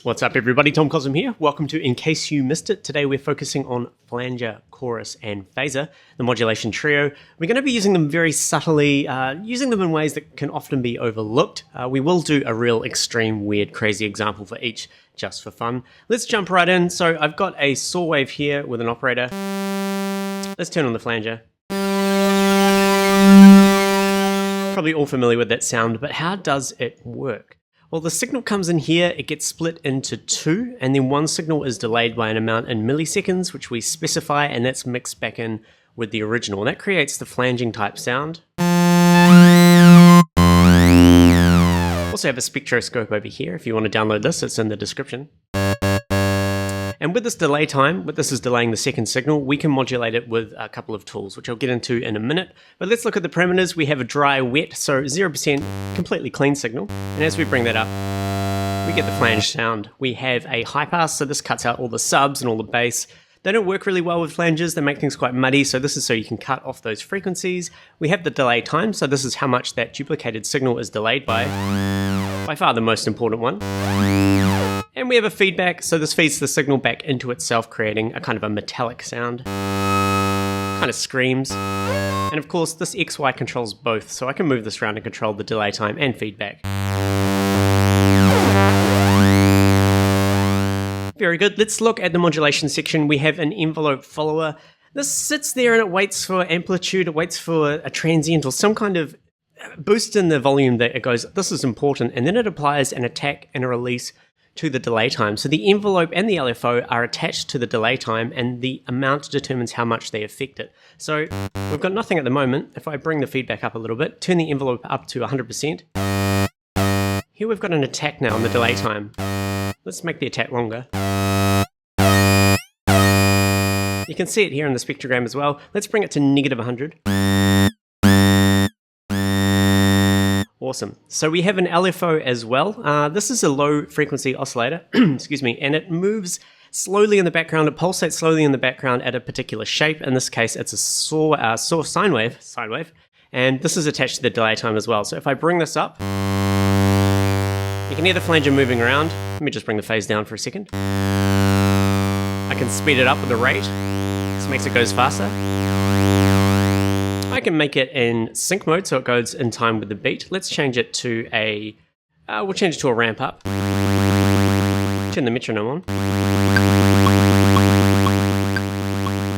What's up everybody, Tom Cosm here. Welcome to In Case You Missed It. Today we're focusing on flanger, chorus and phaser, the modulation trio. We're going to be using them very subtly, using them in ways that can often be overlooked. We will do a real extreme, weird, crazy example for each just for fun. Let's jump right in. So I've got a saw wave here with an operator. Let's turn on the flanger. Probably all familiar with that sound, but how does it work? Well, the signal comes in here, it gets split into two, and then one signal is delayed by an amount in milliseconds, which we specify, and that's mixed back in with the original. And that creates the flanging type sound. Also have a Spectroscope over here. If you want to download this, it's in the description. And with this delay time, what this is delaying the second signal, we can modulate it with a couple of tools, which I'll get into in a minute. But let's look at the parameters. We have a dry, wet, so 0% completely clean signal. And as we bring that up, we get the flange sound. We have a high pass, so this cuts out all the subs and all the bass. They don't work really well with flanges, they make things quite muddy, so this is so you can cut off those frequencies. We have the delay time, so this is how much that duplicated signal is delayed by far the most important one. And we have a feedback, so this feeds the signal back into itself, creating a kind of a metallic sound. Kind of screams. And of course, this XY controls both, so I can move this around and control the delay time and feedback. Very good. Let's look at the modulation section. We have an envelope follower. This sits there and it waits for amplitude, it waits for a transient or some kind of boost in the volume that it goes, this is important, and then it applies an attack and a release to the delay time. So the envelope and the LFO are attached to the delay time, and the amount determines how much they affect it. So we've got nothing at the moment. If I bring the feedback up a little bit, turn the envelope up to 100%. Here we've got an attack now on the delay time. Let's make the attack longer. You can see it here in the spectrogram as well. Let's bring it to negative 100. Awesome. So we have an LFO as well. This is a low frequency oscillator, excuse me, and it moves slowly in the background. It pulsates slowly in the background at a particular shape. In this case, it's a saw sine wave, and this is attached to the delay time as well. So if I bring this up, you can hear the flanger moving around. Let me just bring the phase down for a second. I can speed it up with the rate. This makes it goes faster. I can make it in sync mode so it goes in time with the beat. Let's change it to a, we'll change it to a ramp up. Turn the metronome on.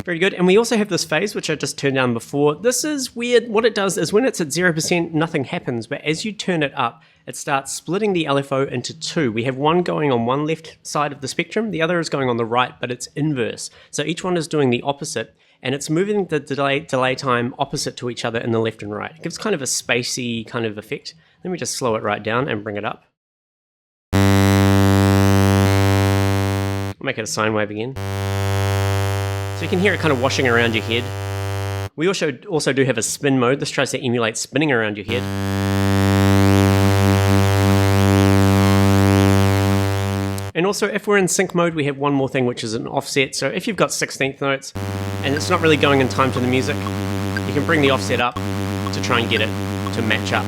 Very good. And we also have this phase, which I just turned down before. This is weird. What it does is when it's at 0%, nothing happens. But as you turn it up, it starts splitting the LFO into two. We have one going on one left side of the spectrum. The other is going on the right, but it's inverse. So each one is doing the opposite. And it's moving the delay time opposite to each other in the left and right. It gives kind of a spacey kind of effect. Let me just slow it right down and bring it up. I'll make it a sine wave again. So you can hear it kind of washing around your head. We also do have a spin mode. This tries to emulate spinning around your head. And also, if we're in sync mode, we have one more thing, which is an offset. So if you've got 16th notes and it's not really going in time to the music, you can bring the offset up to try and get it to match up.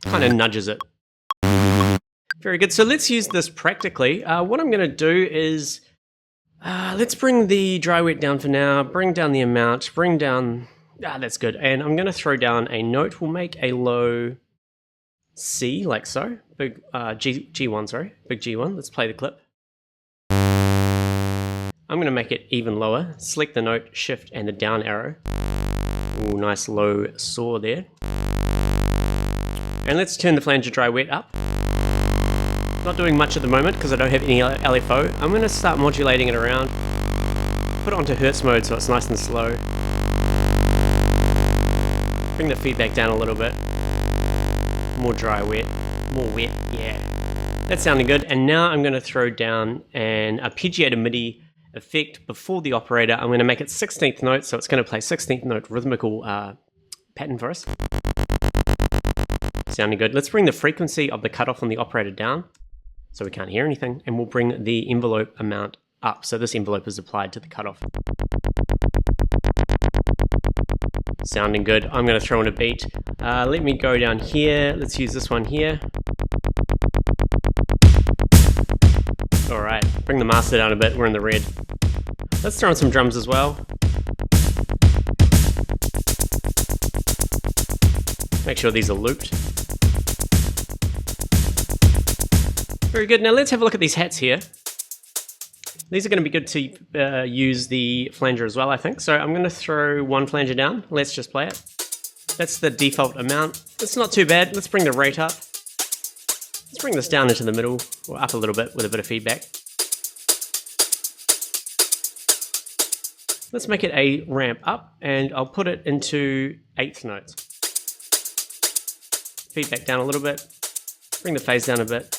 Kind of nudges it. Very good. So let's use this practically. What I'm going to do is, let's bring the dry wet down for now, bring down the amount, bring down, that's good. And I'm going to throw down a note. We'll make a low C, like so. Big G1, sorry. Big G1. Let's play the clip. I'm going to make it even lower. Select the note, shift, and the down arrow. Ooh, nice low saw there. And let's turn the flanger dry wet up. Not doing much at the moment because I don't have any LFO. I'm going to start modulating it around. Put it onto Hertz mode so it's nice and slow. Bring the feedback down a little bit. More dry wet. More wet, yeah. That's sounding good. And now I'm going to throw down an arpeggiator MIDI effect before the operator. I'm going to make it 16th note, so it's going to play 16th note rhythmical pattern for us. Sounding good. Let's bring the frequency of the cutoff on the operator down so we can't hear anything, and we'll bring the envelope amount up. So this envelope is applied to the cutoff. Sounding good. I'm going to throw in a beat. Let me go down here. Let's use this one here. Bring the master down a bit, we're in the red. Let's throw in some drums as well. Make sure these are looped. Very good, now let's have a look at these hats here. These are going to be good to use the flanger as well, I think. So I'm going to throw one flanger down. Let's just play it. That's the default amount. It's not too bad. Let's bring the rate up. Let's bring this down into the middle, or up a little bit with a bit of feedback. Let's make it a ramp up, and I'll put it into 1/8 notes. Feedback down a little bit. Bring the phase down a bit.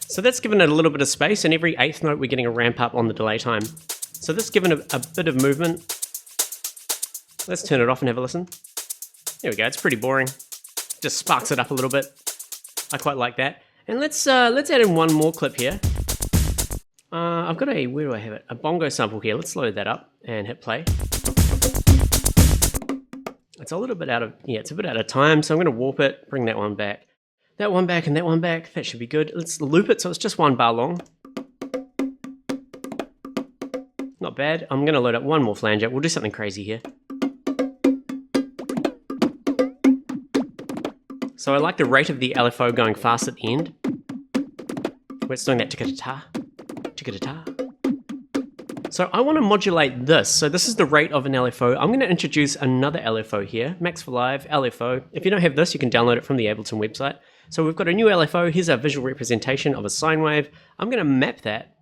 So that's given it a little bit of space, and every 1/8 note we're getting a ramp up on the delay time. So that's given a bit of movement. Let's turn it off and have a listen. There we go, it's pretty boring. Just sparks it up a little bit. I quite like that. And let's add in one more clip here. I've got a, where do I have it? A bongo sample here. Let's load that up and hit play. It's a little bit out of, yeah, it's a bit out of time, so I'm going to warp it, bring that one back. That one back and that one back, that should be good. Let's loop it so it's just 1 bar long. Not bad. I'm going to load up one more flanger. We'll do something crazy here. So I like the rate of the LFO going fast at the end. We're doing that ticka-ta-ta, ticka-ta-ta. So I want to modulate this. So this is the rate of an LFO. I'm going to introduce another LFO here, Max for Live, LFO. If you don't have this, you can download it from the Ableton website. So we've got a new LFO. Here's our visual representation of a sine wave. I'm going to map that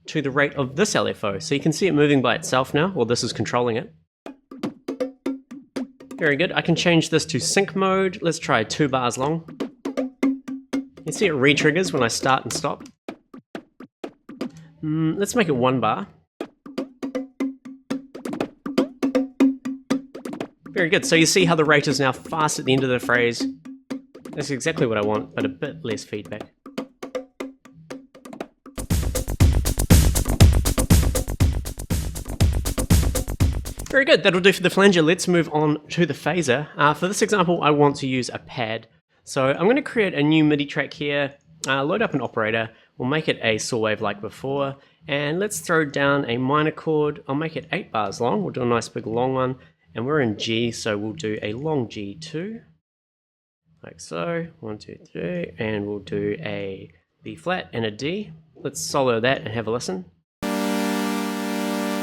to the rate of this LFO. So you can see it moving by itself now, or this is controlling it. Very good. I can change this to sync mode. Let's try 2 bars long. You see it re-triggers when I start and stop. Let's make it 1 bar. Very good. So you see how the rate is now fast at the end of the phrase. That's exactly what I want, but a bit less feedback. Very good, that'll do for the flanger. Let's move on to the phaser. For this example, I want to use a pad. So I'm going to create a new MIDI track here, load up an operator, we'll make it a saw wave like before, and let's throw down a minor chord. I'll make it 8 bars long, we'll do a nice big long one, and we're in G, so we'll do a long G2, like so, 1, 2, 3, and we'll do a B flat and a D. Let's solo that and have a listen.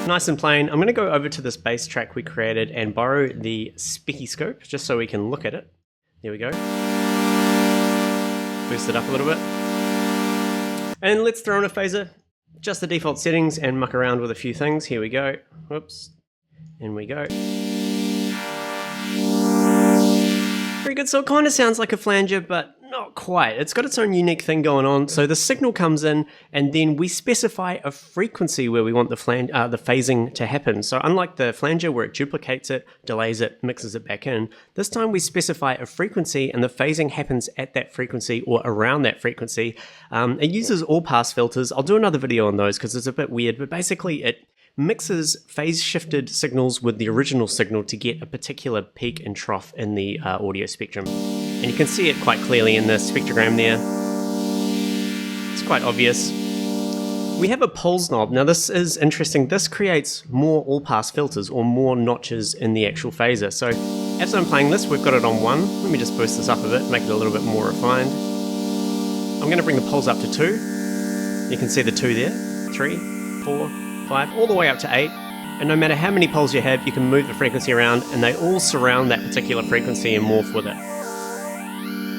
Nice and plain. I'm going to go over to this bass track we created and borrow the Spectroscope just so we can look at it. There we go. Boost it up a little bit. And let's throw in a phaser. Just the default settings and muck around with a few things. Here we go. Whoops. In we go. Very good. So it kind of sounds like a flanger, but not quite. It's got its own unique thing going on. So the signal comes in and then we specify a frequency where we want the phasing to happen. So unlike the flanger where it duplicates it, delays it, mixes it back in, this time we specify a frequency and the phasing happens at that frequency or around that frequency. It uses all pass filters. I'll do another video on those because it's a bit weird, but basically it mixes phase shifted signals with the original signal to get a particular peak and trough in the audio spectrum. And you can see it quite clearly in the spectrogram there. It's quite obvious. We have a pulse knob. Now this is interesting. This creates more all-pass filters or more notches in the actual phaser. So as I'm playing this, we've got it on 1. Let me just boost this up a bit, make it a little bit more refined. I'm going to bring the pulse up to 2. You can see the 2 there. 3, 4, 5, all the way up to 8. And no matter how many poles you have, you can move the frequency around and they all surround that particular frequency and morph with it.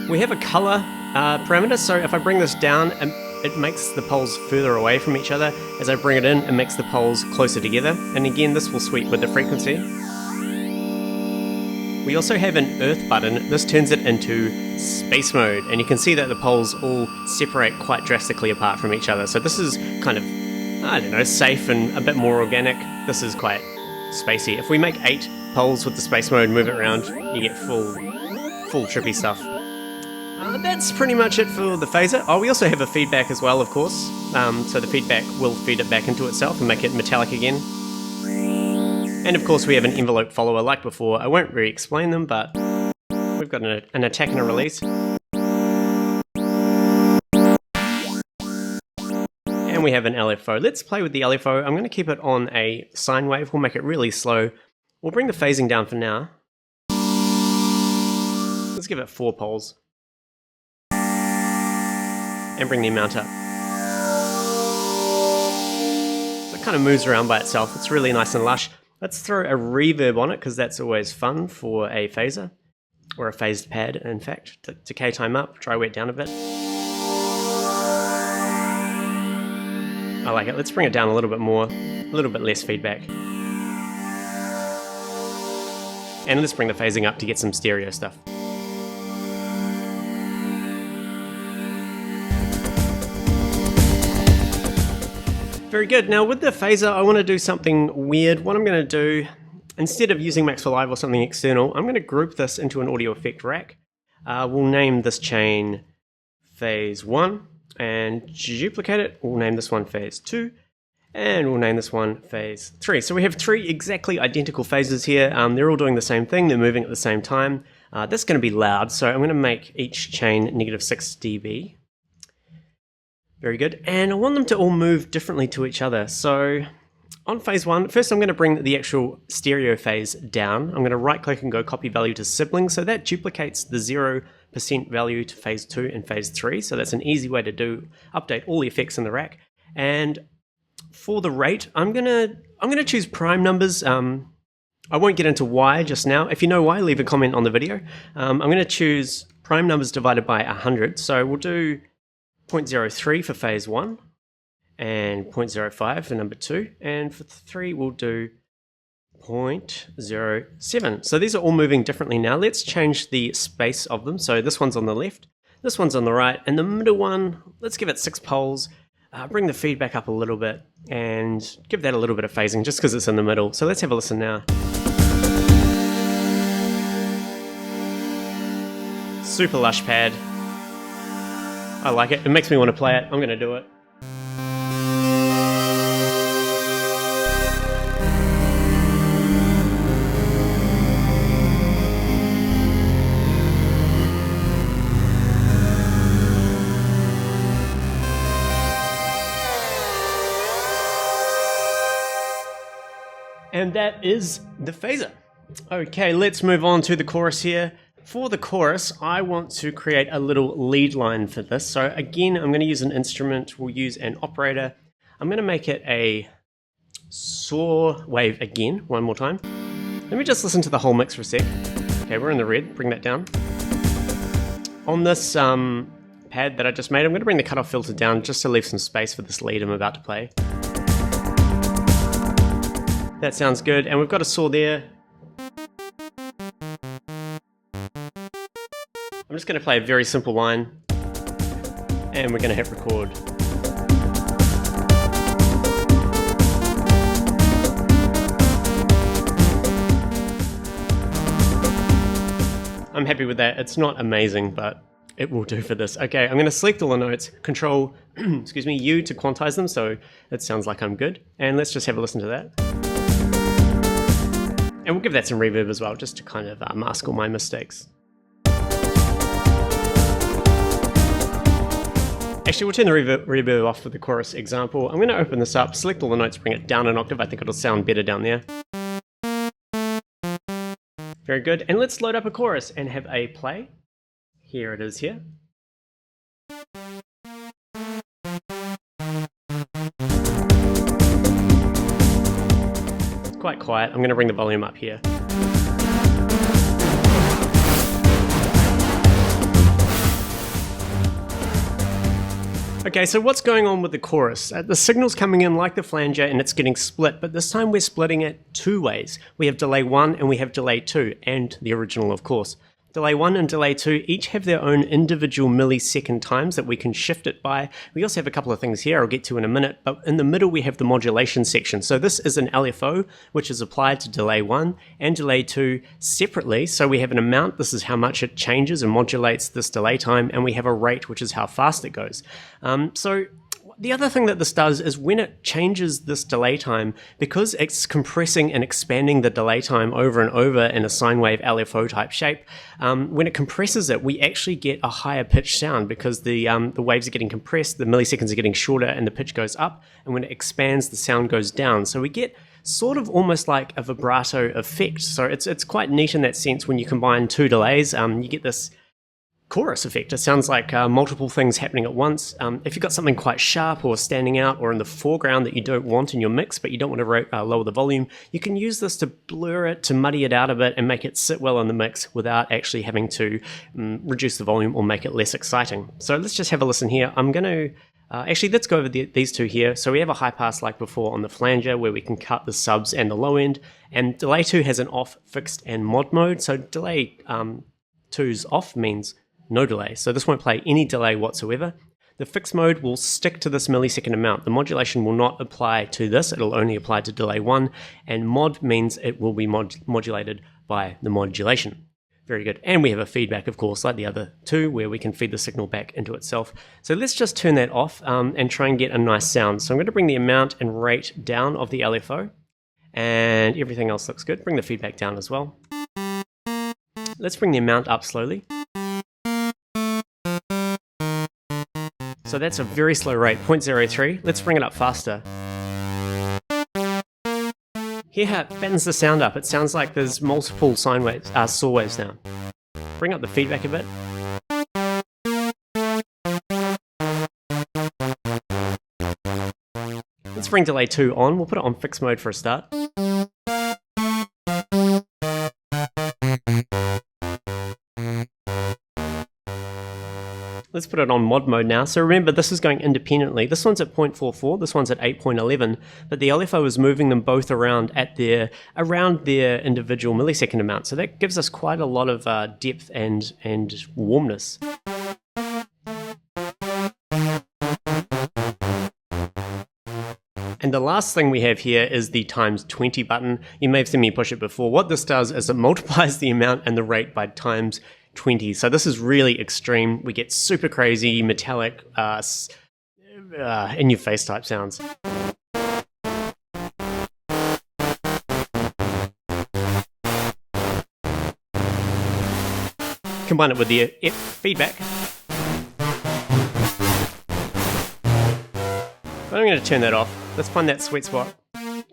We have a color parameter, so if I bring this down, it makes the poles further away from each other. As I bring it in, it makes the poles closer together. And again, this will sweep with the frequency. We also have an earth button. This turns it into space mode, and you can see that the poles all separate quite drastically apart from each other. So this is kind of, I don't know, safe and a bit more organic. This is quite spacey. If we make 8 poles with the space mode, move it around, you get full trippy stuff. That's pretty much it for the phaser. Oh, we also have a feedback as well, of course. So the feedback will feed it back into itself and make it metallic again. And of course we have an envelope follower like before. I won't really explain them, but we've got an attack and a release. And And we have an LFO. Let's play with the LFO. I'm going to keep it on a sine wave. We'll make it really slow. We'll bring the phasing down for now. Let's give it 4 poles. And bring the amount up. So it kind of moves around by itself. It's really nice and lush. Let's throw a reverb on it because that's always fun for a phaser. Or a phased pad, in fact. To decay time up, dry wet down a bit. I like it. Let's bring it down a little bit more, a little bit less feedback. And let's bring the phasing up to get some stereo stuff. Very good. Now with the phaser, I want to do something weird. What I'm going to do, instead of using Max for Live or something external, I'm going to group this into an audio effect rack. We'll name this chain phase 1. And duplicate it. We'll name this one phase 2, and we'll name this one phase 3. So we have 3 exactly identical phases here. They're all doing the same thing. They're moving at the same time. That's going to be loud, so I'm going to make each chain -6 dB. Very good. And I want them to all move differently to each other. So on phase 1, first I'm going to bring the actual stereo phase down. I'm going to right-click and go copy value to siblings. So that duplicates the 0% value to phase 2 and phase 3. So that's an easy way to update all the effects in the rack. And for the rate, I'm gonna choose prime numbers. I won't get into why just now. If you know why, leave a comment on the video. I'm going to choose prime numbers divided by 100. So we'll do 0.03 for phase 1 and 0.05 for number 2. And for 3, we'll do 0.07. So these are all moving differently now. Let's change the space of them. So this one's on the left, this one's on the right, and the middle one, let's give it 6 poles. Bring the feedback up a little bit and give that a little bit of phasing just because it's in the middle. So let's have a listen now. Super lush pad. I like it. It makes me want to play it. I'm going to do it. And that is the phaser. Okay, let's move on to the chorus here. For the chorus, I want to create a little lead line for this. So again, I'm going to use an instrument. We'll use an operator. I'm going to make it a saw wave again, one more time. Let me just listen to the whole mix for a sec. Okay, we're in the red. Bring that down. On this pad that I just made, I'm going to bring the cutoff filter down just to leave some space for this lead I'm about to play. That sounds good, and we've got a saw there. I'm just going to play a very simple line, and we're going to hit record. I'm happy with that. It's not amazing, but it will do for this. Okay, I'm going to select all the notes, Control, excuse me, U to quantize them, so it sounds like I'm good. And let's just have a listen to that. And we'll give that some reverb as well, just to kind of mask all my mistakes. Actually, we'll turn the reverb off for the chorus example. I'm going to open this up, select all the notes, bring it down an octave. I think it'll sound better down there. Very good. And let's load up a chorus and have a play. Here it is here. It's quite quiet. I'm going to bring the volume up here. Okay, so what's going on with the chorus? The signal's coming in like the flanger and it's getting split, but this time we're splitting it 2 ways. We have delay 1 and we have delay 2, and the original of course. Delay 1 and delay 2 each have their own individual millisecond times that we can shift it by. We also have a couple of things here I'll get to in a minute, but in the middle we have the modulation section. So this is an LFO, which is applied to delay 1 and delay 2 separately. So we have an amount, this is how much it changes and modulates this delay time, and we have a rate, which is how fast it goes. So the other thing that this does is when it changes this delay time, because it's compressing and expanding the delay time over and over in a sine wave LFO type shape, when it compresses it, we actually get a higher pitch sound because the waves are getting compressed, the milliseconds are getting shorter, and the pitch goes up. And when it expands, the sound goes down. So we get sort of almost like a vibrato effect. So it's quite neat in that sense. When you combine two delays, you get this chorus effect. It sounds like multiple things happening at once. If you've got something quite sharp or standing out or in the foreground that you don't want in your mix, but you don't want to lower the volume, you can use this to blur it, to muddy it out a bit and make it sit well in the mix without actually having to reduce the volume or make it less exciting. So let's just have a listen here. I'm going to actually, let's go over these two here. So we have a high pass like before on the flanger where we can cut the subs and the low end, and delay 2 has an off, fixed and mod mode. So delay 2's off means no delay. So this won't play any delay whatsoever. The fixed mode will stick to this millisecond amount. The modulation will not apply to this. It'll only apply to delay 1. And mod means it will be modulated by the modulation. Very good. And we have a feedback, of course, like the other two, where we can feed the signal back into itself. So let's just turn that off and try and get a nice sound. So I'm going to bring the amount and rate down of the LFO. And everything else looks good. Bring the feedback down as well. Let's bring the amount up slowly. So that's a very slow rate, 0.03. Let's bring it up faster. Hear how it fattens the sound up. It sounds like there's multiple sine waves, saw waves now. Bring up the feedback a bit. Let's bring delay 2 on. We'll put it on fixed mode for a start. Let's put it on mod mode now. So remember, this is going independently. This one's at 0.44, this one's at 8.11, but the LFO is moving them both around at around their individual millisecond amount. So that gives us quite a lot of depth and warmness. And the last thing we have here is the times 20 button. You may have seen me push it before. What this does is it multiplies the amount and the rate by times 20. So this is really extreme. We get super crazy, metallic, in-your-face type sounds. Combine it with the feedback. I'm going to turn that off. Let's find that sweet spot.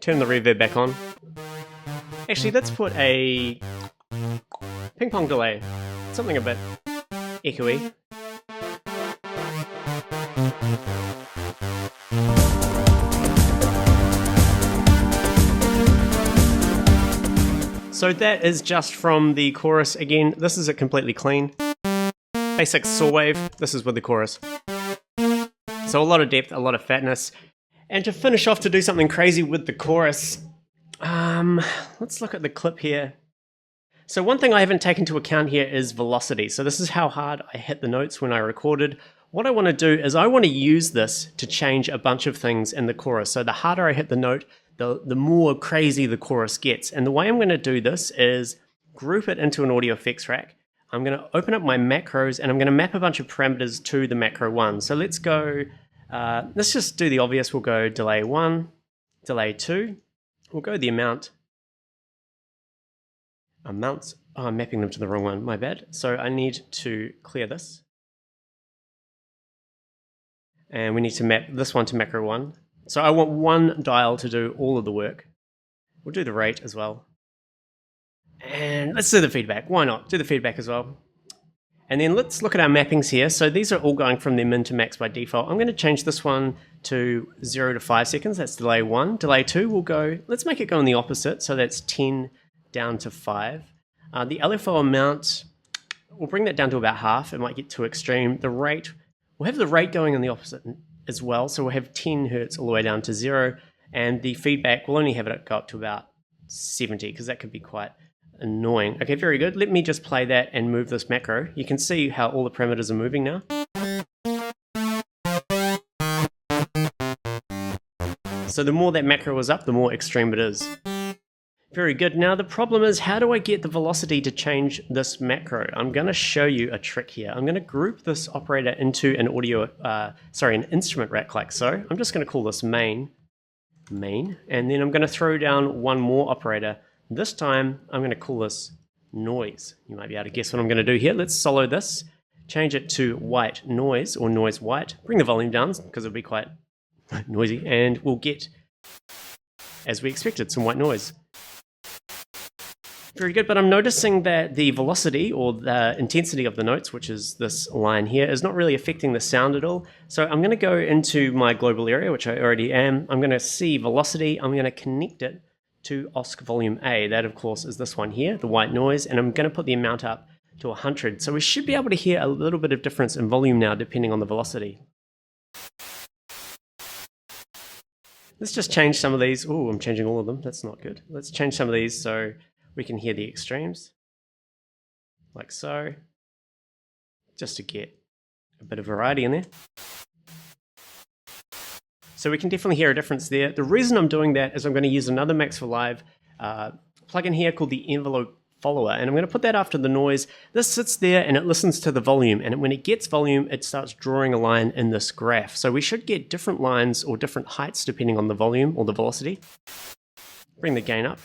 Turn the reverb back on. Actually, let's put a ping pong delay. Something a bit echoey. So that is just from the chorus. Again, this is a completely clean. Basic saw wave. This is with the chorus. So a lot of depth, a lot of fatness. And to finish off, to do something crazy with the chorus, let's look at the clip here. So one thing I haven't taken into account here is velocity. So this is how hard I hit the notes when I recorded. What I want to do is I want to use this to change a bunch of things in the chorus. So the harder I hit the note, the more crazy the chorus gets. And the way I'm going to do this is group it into an audio effects rack. I'm going to open up my macros and I'm going to map a bunch of parameters to the macro one. So let's go, let's just do the obvious. We'll go delay 1, delay 2. We'll go the amount. Amounts. Oh, I'm mapping them to the wrong one. My bad. So I need to clear this. And we need to map this one to macro 1. So I want one dial to do all of the work. We'll do the rate as well. And let's do the feedback. Why not? Do the feedback as well. And then let's look at our mappings here. So these are all going from their min to max by default. I'm going to change this one to 0 to 5 seconds. That's delay 1. Delay 2 will go, let's make it go in the opposite. So that's 10 down to 5. The LFO amount, we'll bring that down to about half. It might get too extreme. The rate, we'll have the rate going in the opposite as well. So we'll have 10 hertz all the way down to 0. And the feedback, we'll only have it go up to about 70 because that could be quite annoying. Okay, very good. Let me just play that and move this macro. You can see how all the parameters are moving now. So the more that macro is up, the more extreme it is. Very good. Now the problem is, how do I get the velocity to change this macro? I'm going to show you a trick here. I'm going to group this operator into an an instrument rack like so. I'm just going to call this main, and then I'm going to throw down one more operator. This time I'm going to call this noise. You might be able to guess what I'm going to do here. Let's solo this, change it to white noise or noise white, bring the volume down because it'll be quite noisy, and we'll get, as we expected, some white noise. Very good, but I'm noticing that the velocity or the intensity of the notes, which is this line here, is not really affecting the sound at all. So I'm going to go into my global area, which I already am. I'm going to see velocity. I'm going to connect it to OSC volume A. That, of course, is this one here, the white noise, and I'm going to put the amount up to 100. So we should be able to hear a little bit of difference in volume now, depending on the velocity. Let's just change some of these. Oh, I'm changing all of them. That's not good. Let's change some of these so we can hear the extremes, like so, just to get a bit of variety in there. So we can definitely hear a difference there. The reason I'm doing that is I'm going to use another Max for Live plugin here called the Envelope Follower, and I'm going to put that after the noise. This sits there and it listens to the volume, and when it gets volume, it starts drawing a line in this graph. So we should get different lines or different heights depending on the volume or the velocity. Bring the gain up.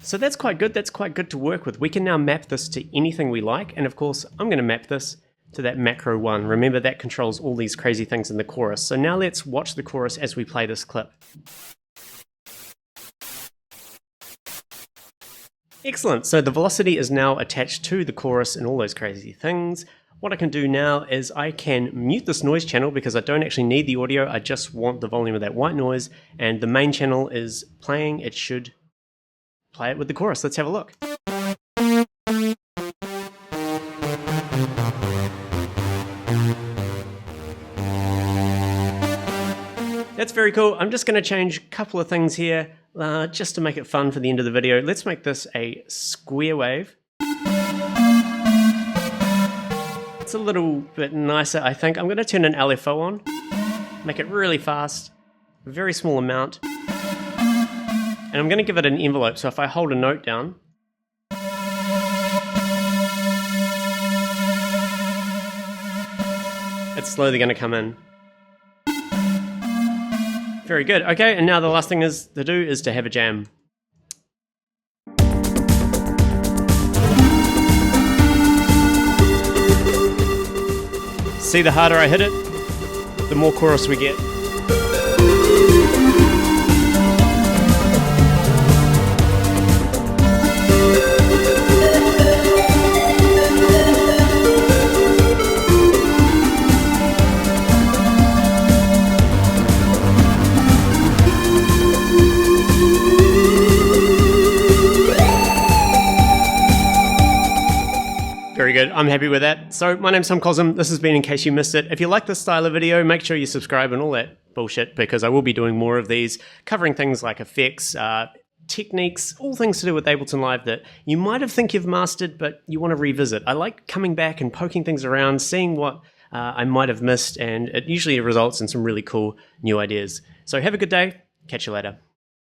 So that's quite good. That's quite good to work with. We can now map this to anything we like. And of course, I'm going to map this to that macro 1. Remember, that controls all these crazy things in the chorus. So now let's watch the chorus as we play this clip. Excellent. So the velocity is now attached to the chorus and all those crazy things. What I can do now is I can mute this noise channel because I don't actually need the audio. I just want the volume of that white noise. And the main channel is playing. It should play it with the chorus. Let's have a look. That's very cool. I'm just going to change a couple of things here just to make it fun for the end of the video. Let's make this a square wave. It's a little bit nicer, I think. I'm going to turn an LFO on, make it really fast, a very small amount. And I'm going to give it an envelope, so if I hold a note down, it's slowly going to come in. Very good. Okay, and now the last thing to do is to have a jam. See, the harder I hit it, the more chorus we get. Very good. I'm happy with that. So my name's Tom Cosm. This has been In Case You Missed It. If you like this style of video, make sure you subscribe and all that bullshit, because I will be doing more of these, covering things like effects, techniques, all things to do with Ableton Live that you might have think you've mastered, but you want to revisit. I like coming back and poking things around, seeing what I might have missed, and it usually results in some really cool new ideas. So have a good day. Catch you later.